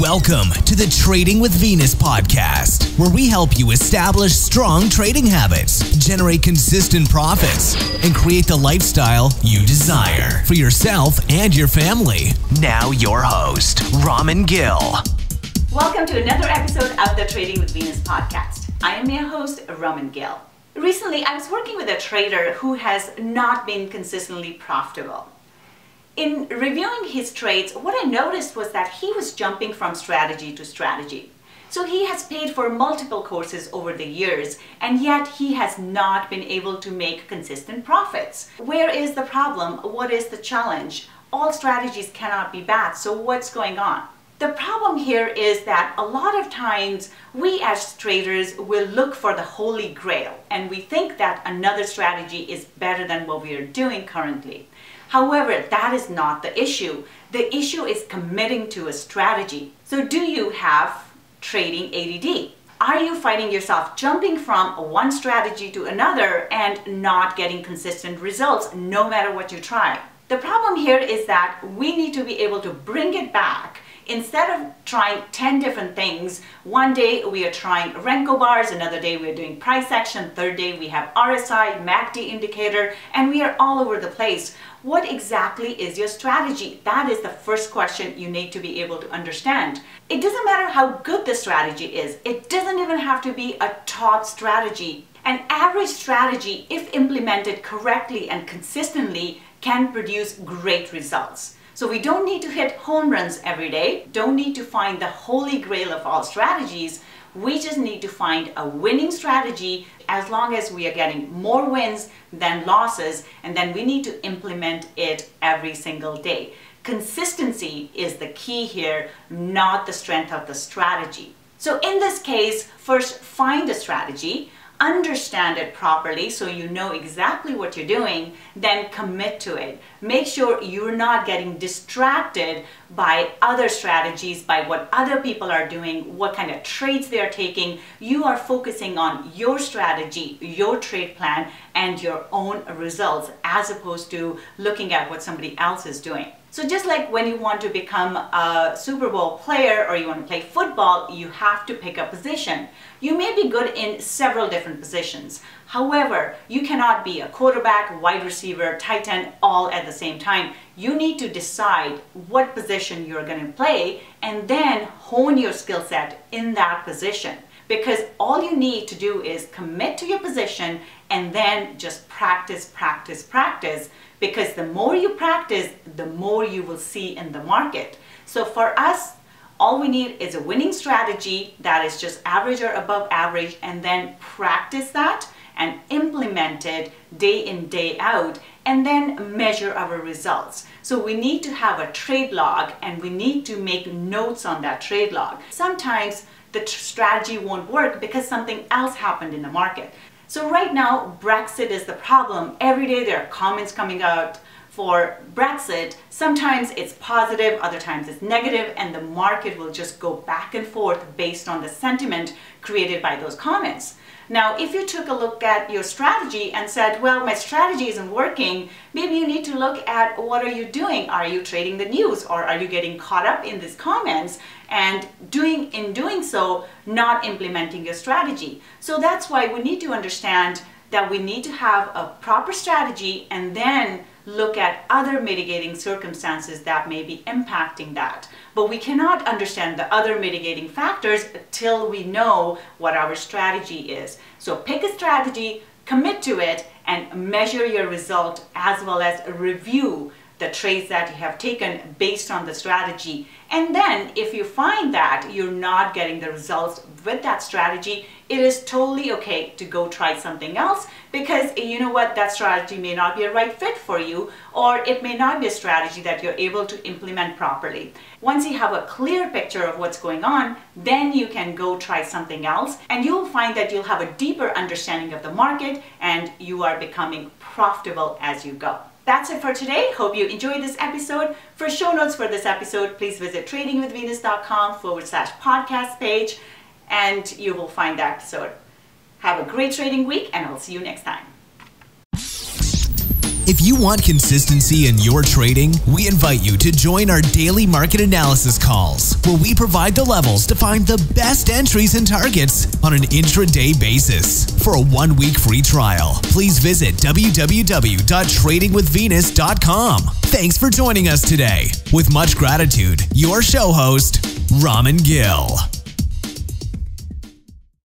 Welcome to the Trading with Venus podcast, where we help you establish strong trading habits, generate consistent profits, and create the lifestyle you desire for yourself and your family. Now your host, Raman Gill. Welcome to another episode of the Trading with Venus podcast. I am your host, Raman Gill. Recently, I was working with a trader who has not been consistently profitable. In reviewing his trades, what I noticed was that he was jumping from strategy to strategy. So he has paid for multiple courses over the years, and yet he has not been able to make consistent profits. Where is the problem? What is the challenge? All strategies cannot be bad, so what's going on? The problem here is that a lot of times we as traders will look for the holy grail, and we think that another strategy is better than what we are doing currently. However, that is not the issue. The issue is committing to a strategy. So do you have trading A.D.D? Are you finding yourself jumping from one strategy to another and not getting consistent results no matter what you try? The problem here is that we need to be able to bring it back. Instead of trying 10 different things, one day we are trying Renko bars, another day we are doing price action, third day we have RSI, MACD indicator, and we are all over the place. What exactly is your strategy? That is the first question you need to be able to understand. It doesn't matter how good the strategy is. It doesn't even have to be a top strategy. An average strategy, if implemented correctly and consistently, can produce great results. So we don't need to hit home runs every day, don't need to find the holy grail of all strategies. We just need to find a winning strategy as long as we are getting more wins than losses, and then we need to implement it every single day. Consistency is the key here, not the strength of the strategy. So in this case, first find a strategy, understand it properly so you know exactly what you're doing, then commit to it. Make sure you're not getting distracted by other strategies, by what other people are doing, what kind of trades they're taking. You are focusing on your strategy, your trade plan, and your own results as opposed to looking at what somebody else is doing. So just like when you want to become a Super Bowl player or you want to play football, you have to pick a position. You may be good in several different positions. However, you cannot be a quarterback, wide receiver, tight end all at the same time. You need to decide what position you're going to play and then hone your skill set in that position. Because all you need to do is commit to your position and then just practice, practice, practice. Because the more you practice, the more you will see in the market. So for us, all we need is a winning strategy that is just average or above average, and then practice that and implement it day in, day out, and then measure our results. So we need to have a trade log and we need to make notes on that trade log. Sometimes the strategy won't work because something else happened in the market. So right now, Brexit is the problem. Every day there are comments coming out for Brexit. Sometimes it's positive, other times it's negative, and the market will just go back and forth based on the sentiment created by those comments. Now, if you took a look at your strategy and said, well, my strategy isn't working, maybe you need to look at what are you doing? Are you trading the news, or are you getting caught up in these comments and in doing so, not implementing your strategy? So that's why we need to understand that we need to have a proper strategy and then look at other mitigating circumstances that may be impacting that. But we cannot understand the other mitigating factors till we know what our strategy is. So pick a strategy, commit to it, and measure your result as well as review the trades that you have taken based on the strategy. And then if you find that you're not getting the results with that strategy, it is totally okay to go try something else, because you know what, that strategy may not be a right fit for you, or it may not be a strategy that you're able to implement properly. Once you have a clear picture of what's going on, then you can go try something else, and you'll find that you'll have a deeper understanding of the market and you are becoming profitable as you go. That's it for today. Hope you enjoyed this episode. For show notes for this episode, please visit tradingwithvenus.com/podcast page, and you will find the episode. Have a great trading week, and I'll see you next time. If you want consistency in your trading, we invite you to join our daily market analysis calls, where we provide the levels to find the best entries and targets on an intraday basis. For a 1-week free trial, please visit www.tradingwithvenus.com. Thanks for joining us today. With much gratitude, your show host, Raman Gill.